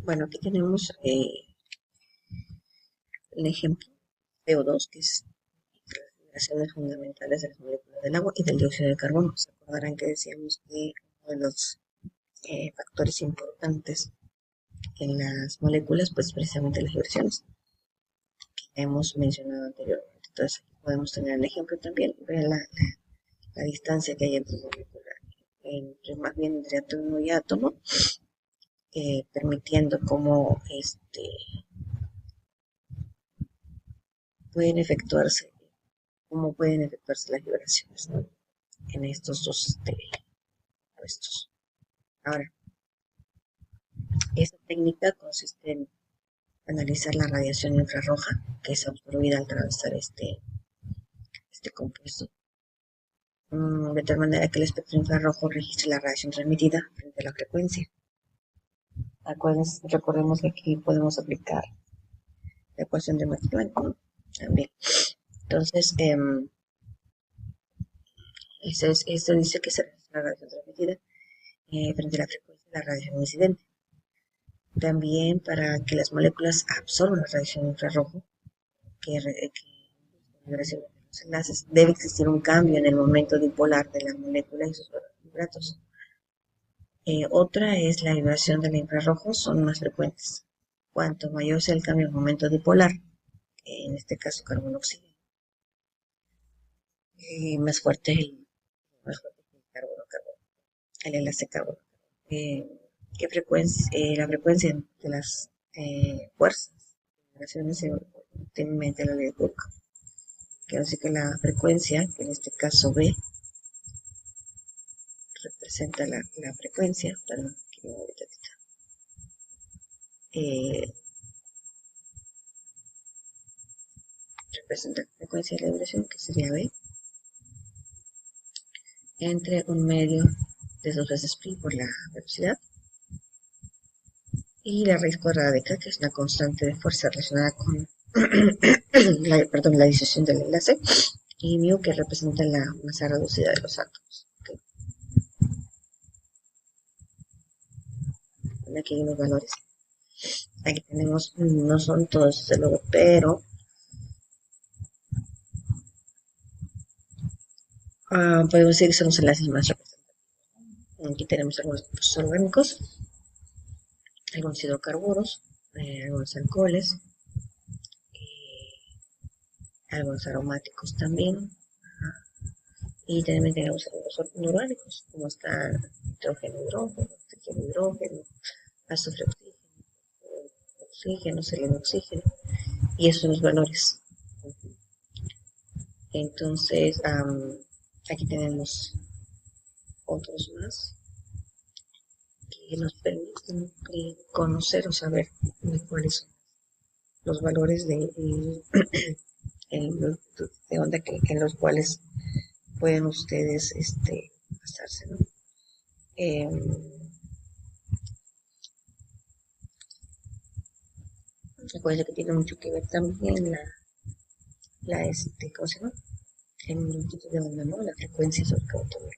Bueno, aquí tenemos el ejemplo CO2, que es las vibraciones fundamentales de las moléculas del agua y del dióxido de carbono. Se acordarán que decíamos que uno de los factores importantes en las moléculas, pues precisamente las vibraciones que hemos mencionado anteriormente. Entonces, aquí podemos tener el ejemplo también, ver la distancia que hay entre moléculas, más bien entre átomo y átomo, permitiendo cómo pueden efectuarse, cómo pueden efectuarse las vibraciones, ¿no? En estos dos puestos. Ahora, esta técnica consiste en analizar la radiación infrarroja que es absorbida al atravesar este compuesto, de tal manera que el espectro infrarrojo registre la radiación transmitida frente a la frecuencia. Recordemos que aquí podemos aplicar la ecuación de Max-Planck, ¿no? También. Entonces, esto dice que se registra la radiación transmitida frente a la frecuencia de la radiación incidente. También para que las moléculas absorban la radiación infrarrojo, que vibración de los enlaces, debe existir un cambio en el momento dipolar de la molécula y sus vibratos. Otra es la vibración del infrarrojo, son más frecuentes. Cuanto mayor sea el cambio en el momento dipolar, en este caso carbono-oxígeno, más fuerte que el carbono-carbono, el enlace carbono. ¿Qué frecuencia? La frecuencia de las fuerzas, vibraciones, tiene en mente la ley de Cook. Quiero decir que la frecuencia, que en este caso B, representa la frecuencia, perdón, representa la frecuencia de la vibración, que sería B, entre un medio de 2 veces pi por la velocidad, y la raíz cuadrada de K, que es una constante de fuerza relacionada con la disociación del enlace, y mu, que representa la masa reducida de los átomos. Okay. Aquí hay unos valores. Aquí tenemos, no son todos desde luego, pero podemos decir que son los enlaces más representativos. Aquí tenemos algunos compuestos orgánicos, algunos hidrocarburos, algunos alcoholes, algunos aromáticos también, y también tenemos algunos inorgánicos, como está nitrógeno, hidrógeno, oxígeno, hidrógeno, azufre, oxígeno, seleno, oxígeno, y esos son los valores. Entonces, aquí tenemos otros más que nos permiten conocer o saber cuáles son los valores de onda en los cuales pueden ustedes basarse, ¿no? Recuerden que tiene mucho que ver también ¿cómo se llama? El longitud de onda, ¿no? La frecuencia sobre todo.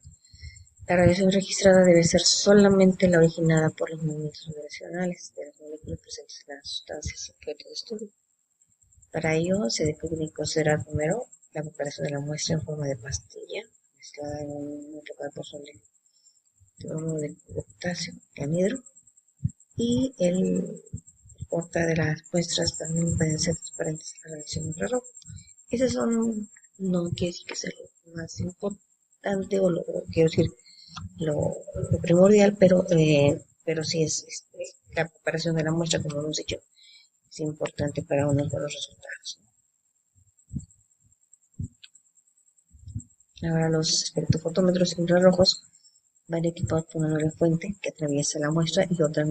La radiación registrada debe ser solamente la originada por los movimientos vibracionales de las moléculas presentes en las sustancias objeto de estudio. Para ello se debe considerar primero la preparación de la muestra en forma de pastilla, mezclada en un porción de bromuro de potasio, de anhidro, y el porta de las muestras también pueden ser transparentes a la radiación infrarroja. Esos son, no quiere decir que sea lo más importante o quiero decir lo primordial, pero sí es la preparación de la muestra, como hemos dicho, es importante para unos buenos resultados. Ahora los espectrofotómetros infrarrojos van equipados con una nueva fuente que atraviesa la muestra y otra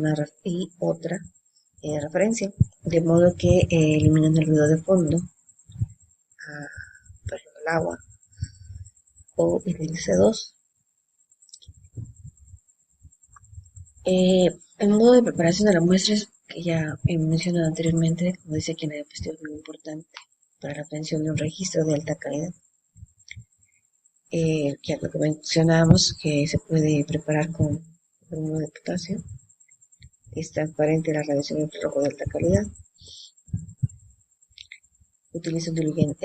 referencia, de modo que eliminan el ruido de fondo, por ejemplo, el agua o el CO2. El modo de preparación de la muestra, que ya he mencionado anteriormente, como dice aquí en la diapositiva, es muy importante para la obtención de un registro de alta calidad. Que es lo que mencionábamos, que se puede preparar con bromuro de potasio, Es transparente la radiación infrarrojo de alta calidad. Utiliza un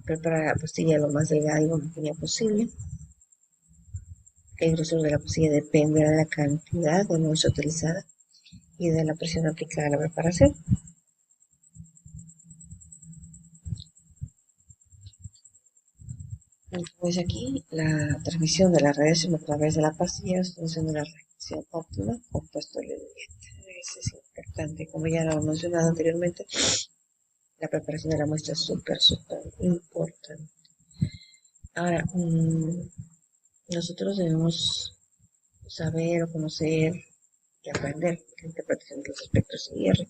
prepara la pastilla lo más delgada y homogénea posible. El grosor de la pastilla depende de la cantidad de muestra utilizada y de la presión aplicada a la preparación. Pues aquí la transmisión de la radiación a través de la pastilla es función de la reacción óptima compuesto el Eso es importante. Como ya lo he mencionado anteriormente, la preparación de la muestra es súper importante. Ahora, nosotros debemos saber o conocer y aprender la interpretación de los espectros IR.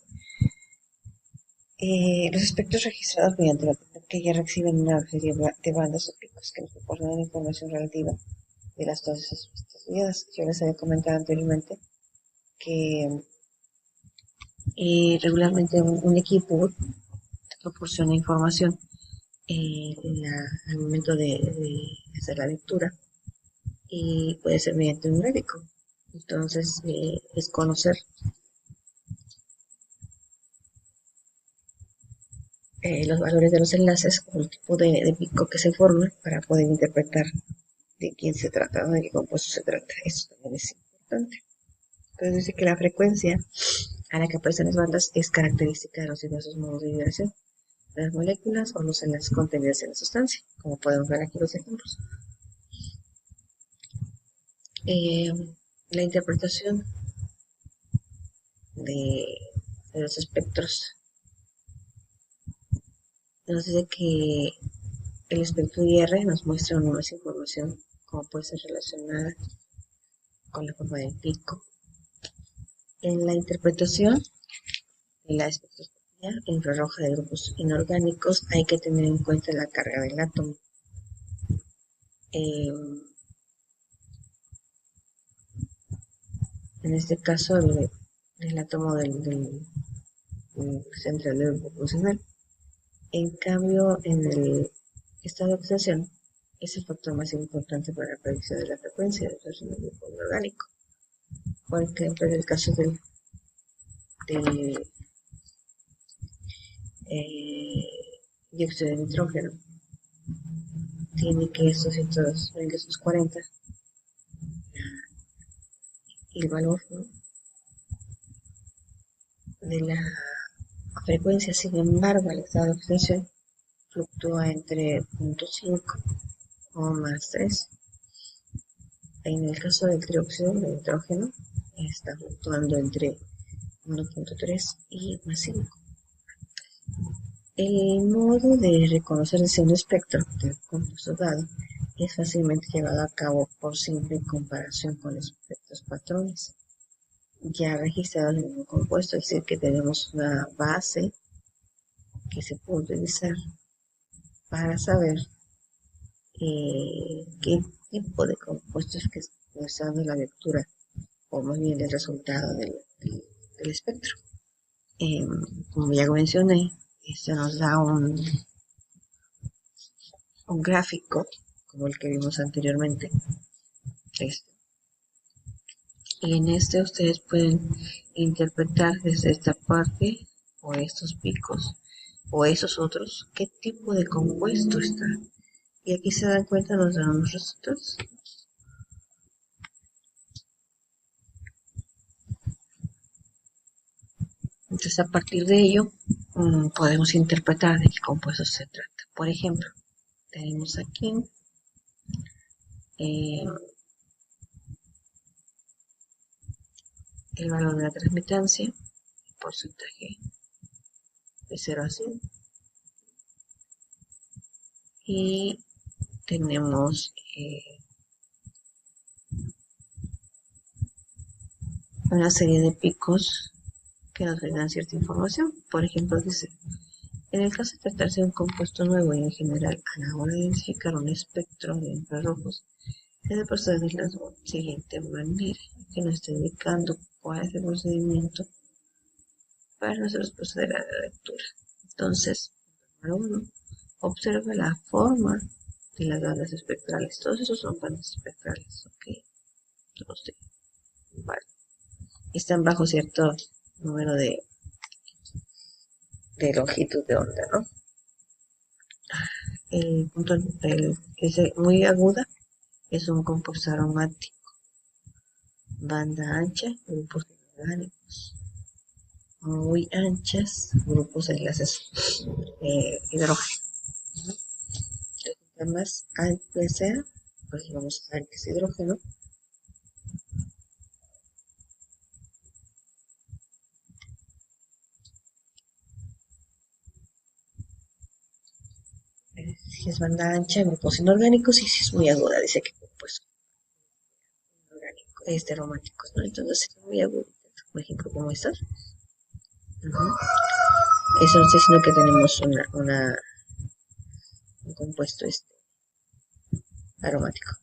Los espectros registrados mediante la tecnología reciben una serie de bandas o picos que nos proporcionan información relativa de las dosis estudiadas. Yo les había comentado anteriormente que regularmente un equipo te proporciona información al momento de hacer la lectura y puede ser mediante un médico. Entonces, es conocer los valores de los enlaces o el tipo de pico que se forma para poder interpretar de quién se trata, de qué compuesto se trata. Eso también es importante. Entonces dice que la frecuencia a la que aparecen las bandas es característica de los diversos modos de vibración de las moléculas o los enlaces contenidos en la sustancia, como podemos ver aquí los ejemplos. La interpretación de los espectros nos dice que el espectro IR nos muestra una más información, como puede ser relacionada con la forma del pico. En la interpretación de la espectroscopia infrarroja de grupos inorgánicos hay que tener en cuenta la carga del átomo. En este caso, el átomo del central proporcional. En cambio, en el estado de oxidación es el factor más importante para la predicción de la frecuencia de los grupos inorgánicos. Por ejemplo, en el caso del dióxido de nitrógeno, tiene que estos 240 y el valor, ¿no?, de la frecuencia. Sin embargo, el estado de oxidación fluctúa entre 0.5 o más 3. En el caso del trióxido de nitrógeno, está fluctuando entre 1.3 y más 5. El modo de reconocer el segundo espectro del compuesto dado es fácilmente llevado a cabo por simple comparación con los espectros patrones ya registrados en un compuesto, es decir, que tenemos una base que se puede utilizar para saber qué tipo de compuestos que nos da la lectura, o más bien el resultado del espectro. Como ya mencioné, esto nos da un gráfico como el que vimos anteriormente. Y en este ustedes pueden interpretar desde esta parte o estos picos o esos otros qué tipo de compuesto está. Y aquí se dan cuenta, nos dan unos resultados. Entonces, a partir de ello, podemos interpretar de qué compuesto se trata. Por ejemplo, tenemos aquí el valor de la transmitancia, el porcentaje de 0 a 100. Y tenemos una serie de picos que nos brindan cierta información. Por ejemplo, dice: en el caso de tratarse de un compuesto nuevo y en general, a la hora de identificar un espectro de infrarrojos, se debe proceder de la siguiente manera, que nos está indicando cuál es el procedimiento para nosotros proceder a la lectura. Entonces, número 1, observa la forma de las bandas espectrales. Todos esos son bandas espectrales, ¿ok? Vale. están bajo cierto número de longitud de onda, ¿no? El punto es muy aguda, es un compuesto aromático. Banda ancha, grupos orgánicos. Muy anchas, grupos de enlaces hidrógeno. Entre más amplia sea, pues digamos antes hidrógeno, si es banda ancha, grupos inorgánicos, y si es muy aguda, dice que pues orgánico, aromáticos, ¿no? Entonces es muy agudo, por ejemplo, como estas. Eso no está diciendo que tenemos un compuesto aromático.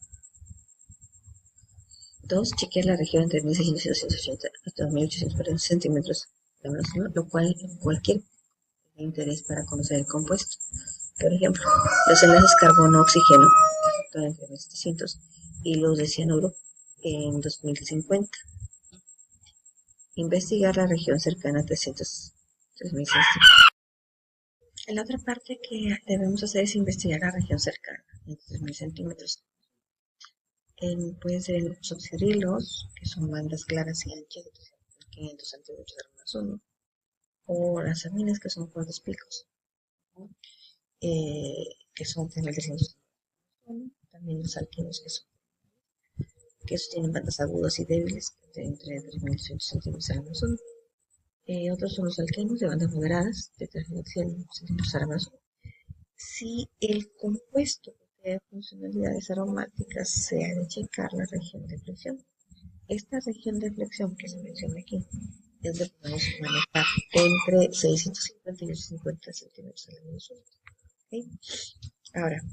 2. Chequear la región entre 1600 y 280 hasta 2840 centímetros, ¿no? Lo cual cualquier interés para conocer el compuesto. Por ejemplo, los enlaces carbono-oxígeno efectúan entre 1700 y los de cianuro en 2050. Investigar la región cercana a 300, 3600. La otra parte que debemos hacer es investigar la región cercana, en 3000 centímetros. Pueden ser los subcidrilos, que son bandas claras y anchas de 500 centímetros de más 1, o las aminas, que son cuerdos picos, ¿no? Que son de 1300. También los alquenos, que tienen bandas agudas y débiles, de entre 3200 centímetros de más 1. Otros son los alquenos de bandas moderadas, de 3100 centímetros de más 1. Si el compuesto tiene funcionalidades aromáticas, se ha de checar la región de flexión. Esta región de flexión que se menciona aquí es de podemos manejar entre 650 y 850 centímetros de la menos 1. ¿Okay? Ahora,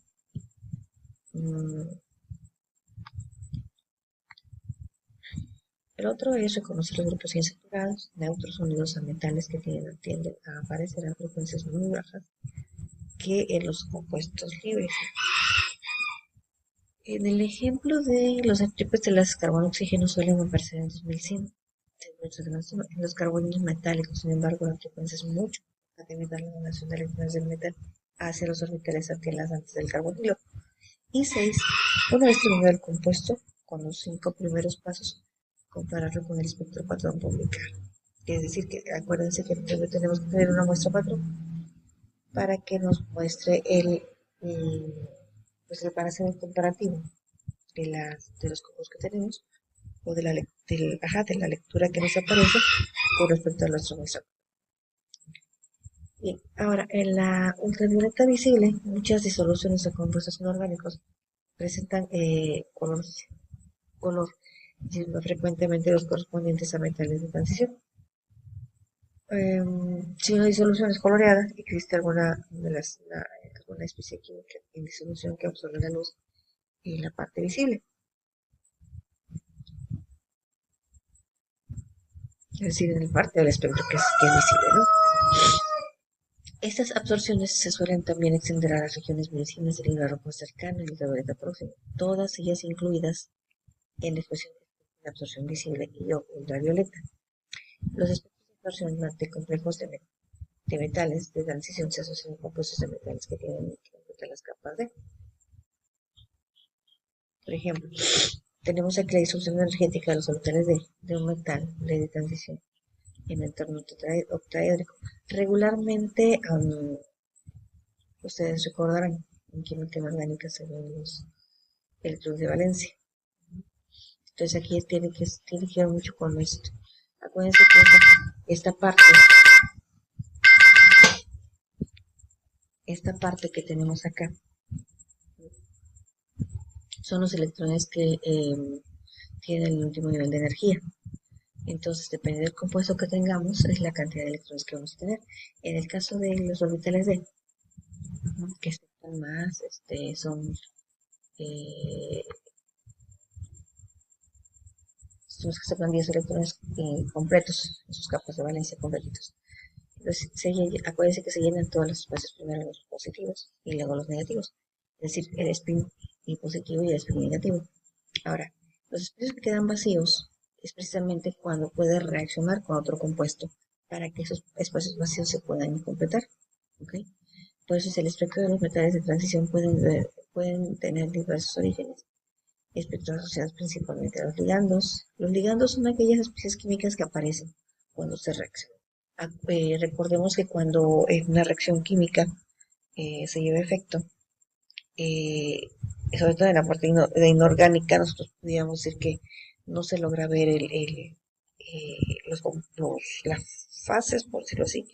el otro es reconocer los grupos insaturados, neutros unidos a metales que tienden a aparecer a frecuencias muy bajas que en los compuestos libres. En el ejemplo de los triples de las carbono-oxígeno suelen aparecer en 2100. En los carbonios metálicos, sin embargo, la frecuencia es mucho más debido a la donación de electrones del metal hacia los orbitales antes del carbonilo. Y 6. Una vez terminado el compuesto, con los 5 primeros pasos, compararlo con el espectro patrón publicado. Es decir, que acuérdense que tenemos que tener una muestra patrón para que nos muestre para hacer el comparativo de los copos que tenemos o de la lectura que nos aparece con respecto a nuestro muestra. Bien, ahora en la ultravioleta visible, muchas disoluciones de compuestos inorgánicos presentan color, siendo frecuentemente los correspondientes a metales de transición. Si una disolución es coloreada, existe alguna especie química en disolución que absorbe la luz en la parte visible, es decir, en la parte del espectro que es visible, ¿no? Estas absorciones se suelen también extender a las regiones vecinas del infrarrojo cercano y la violeta próxima, todas ellas incluidas en la expresión de absorción visible y ultravioleta. Los espectros de absorción de complejos de metales de transición se asocian con compuestos de metales que tienen las capas de. Por ejemplo, tenemos aquí la disolución energética de los orbitales de un metal de transición en el entorno octaédrico. Regularmente, ustedes recordarán en química inorgánica según los electrones de valencia. Entonces aquí tiene que ver mucho con esto. Acuérdense que esta parte que tenemos acá son los electrones que tienen el último nivel de energía. Entonces, depende del compuesto que tengamos, es la cantidad de electrones que vamos a tener. En el caso de los orbitales D, que están más, son los que sepan 10 electrones completos, en sus capas de valencia completitos. Entonces, acuérdense que se llenan todos los espacios, primero los positivos y luego los negativos. Es decir, el spin positivo y el spin negativo. Ahora, los espacios que quedan vacíos es precisamente cuando puede reaccionar con otro compuesto para que esos espacios vacíos se puedan completar. ¿Okay? Por eso el espectro de los metales de transición pueden tener diversos orígenes. Espectros asociados principalmente a los ligandos. Los ligandos son aquellas especies químicas que aparecen cuando se reacciona. Recordemos que cuando una reacción química se lleva a efecto, sobre todo en la parte de inorgánica, nosotros podríamos decir que no se logra ver las fases, por decirlo así,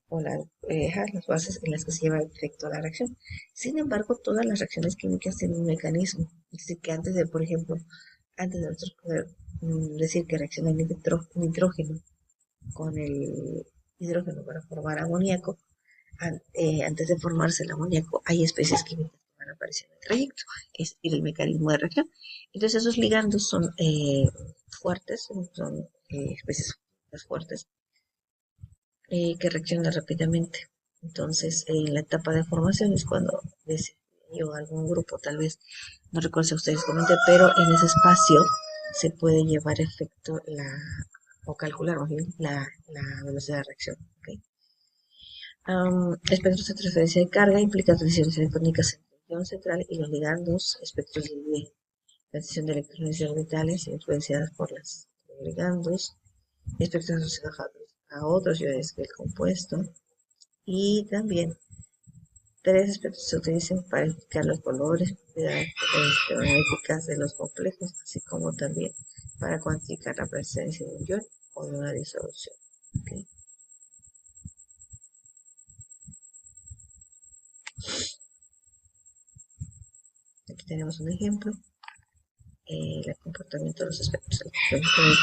o las bases en las que se lleva a efecto la reacción. Sin embargo, todas las reacciones químicas tienen un mecanismo. Es decir, que antes de, por ejemplo, antes de nosotros poder decir que reacciona el nitrógeno con el hidrógeno para formar amoníaco, antes de formarse el amoníaco, hay especies químicas que van apareciendo en el trayecto, es el mecanismo de reacción. Entonces, esos ligandos son fuertes, son especies fuertes que reaccionan rápidamente. Entonces, en la etapa de formación es cuando yo algún grupo, tal vez, no recuerdo si ustedes comenten, pero en ese espacio se puede llevar a efecto o calcular más bien la velocidad de reacción. ¿Okay? Espectros de transferencia de carga implican transiciones electrónicas entre el ion central y los ligandos, espectros de transición de electrones y orbitales influenciadas por los ligandos, espectros asociados a otros iones que el compuesto, y también tres espectros se utilizan para explicar los colores, propiedades magnéticas de los complejos, así como también para cuantificar la presencia de un ion o de una disolución. ¿Okay? Aquí tenemos un ejemplo, el comportamiento de los espectros electrónicos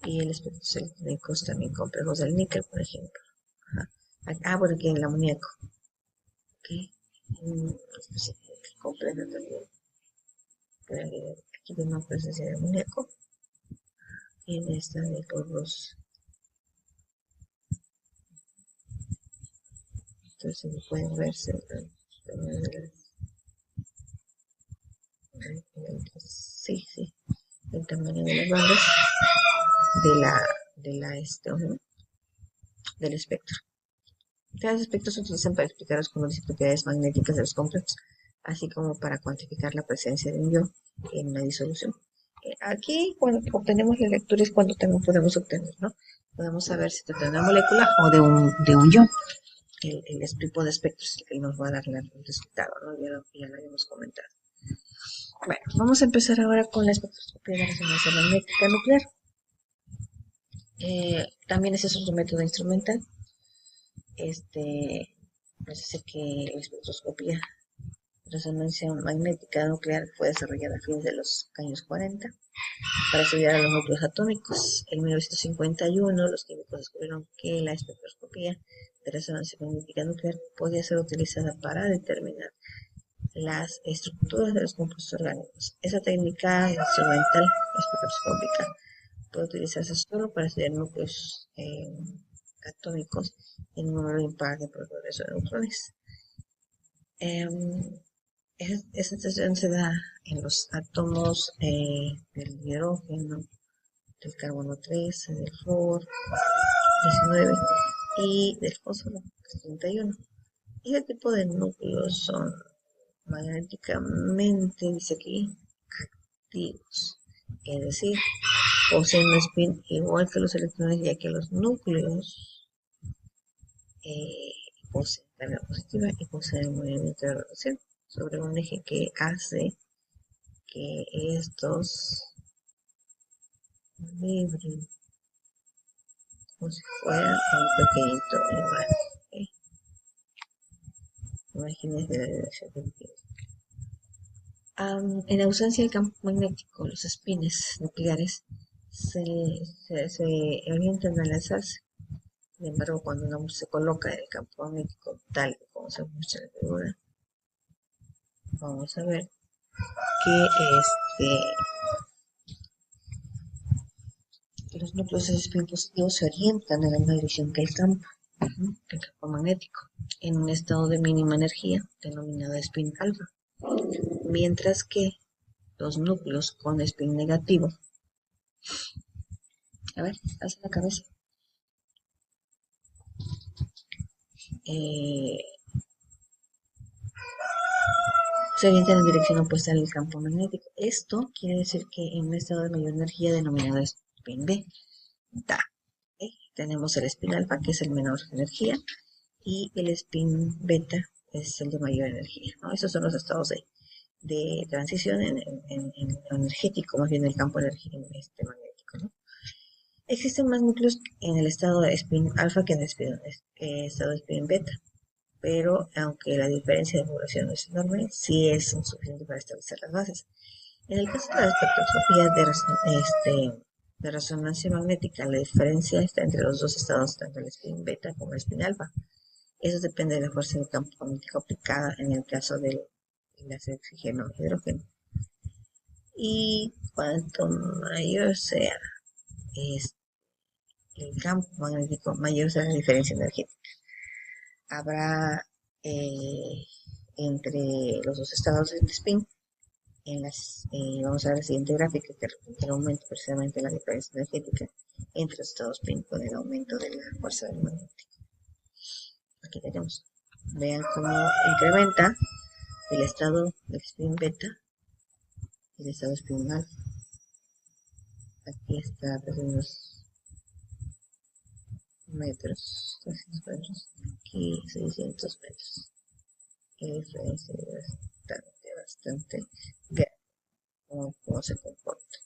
y el espectros electrónicos también complejos del níquel, por ejemplo. Bueno, aquí en el amoníaco. ¿Okay? Complejo también. Aquí tenemos presencia de amoníaco y en esta de los. Entonces pueden verse sí, el tamaño de las bandas del espectro. Tales espectros se utilizan para explicar los colores y propiedades magnéticas de los compuestos, así como para cuantificar la presencia de un ion en una disolución. Aquí, cuando obtenemos la lectura es cuando podemos obtener, ¿no? Podemos saber si trata de una molécula o de un ion. El tipo de espectro es el que nos va a dar el resultado, ¿no? Ya lo habíamos comentado. Bueno, vamos a empezar ahora con la espectroscopia de resonancia magnética nuclear. También ese es otro método instrumental. Parece ser que la espectroscopia de resonancia magnética nuclear fue desarrollada a fines de los años 40 para estudiar a los núcleos atómicos. En 1951, los químicos descubrieron que la espectroscopia de resonancia magnética nuclear podía ser utilizada para determinar las estructuras de los compuestos orgánicos. Esa técnica instrumental espectroscópica puede utilizarse solo para estudiar núcleos atómicos en un número impar de progreso de neutrones. Esta situación se da en los átomos del hidrógeno, del carbono 13, del flúor 19 y del fósforo 31. Este tipo de núcleos son magnéticamente, dice aquí, activos, es decir, poseen un spin igual que los electrones, ya que los núcleos poseen carga positiva y poseen el movimiento de rotación sobre un eje que hace que estos vibren como si fuera un pequeñito imán. ¿Okay? Imagínense la dirección del tiempo. En ausencia del campo magnético, los espines nucleares se orientan al alzarse. Sin embargo, cuando una se coloca en el campo magnético tal como se muestra en la figura, vamos a ver que los núcleos de spin positivos se orientan en la misma dirección que el campo magnético, en un estado de mínima energía denominado spin alfa, mientras que los núcleos con spin negativo A ver, alza la cabeza. Eh, Se orienta en dirección opuesta al campo magnético. Esto quiere decir que en un estado de mayor energía denominado spin beta, tenemos el spin alfa, que es el menor energía, y el spin beta es el de mayor energía, ¿no? Esos son los estados de transición en energético, más bien el campo magnético, ¿no? Existen más núcleos en el estado de spin alfa que en el estado de spin beta, pero aunque la diferencia de población no es enorme, sí es suficiente para establecer las bases. En el caso de la espectroscopía de resonancia magnética, la diferencia está entre los dos estados, tanto el spin beta como el spin alfa. Eso depende de la fuerza del campo magnético aplicada en el caso del enlace de oxígeno-hidrógeno. Y cuanto mayor sea es el campo magnético, mayor será la diferencia energética. Habrá entre los dos estados del spin, vamos a ver la siguiente gráfica que representa el aumento precisamente de la diferencia energética entre los estados spin con el aumento de la fuerza del magnético. Aquí tenemos, vean cómo incrementa el estado del spin beta y el estado spin alfa. Aquí está pues, unos metros, 300 metros, aquí 600 metros. Y diferencia bastante grande cómo se comporta.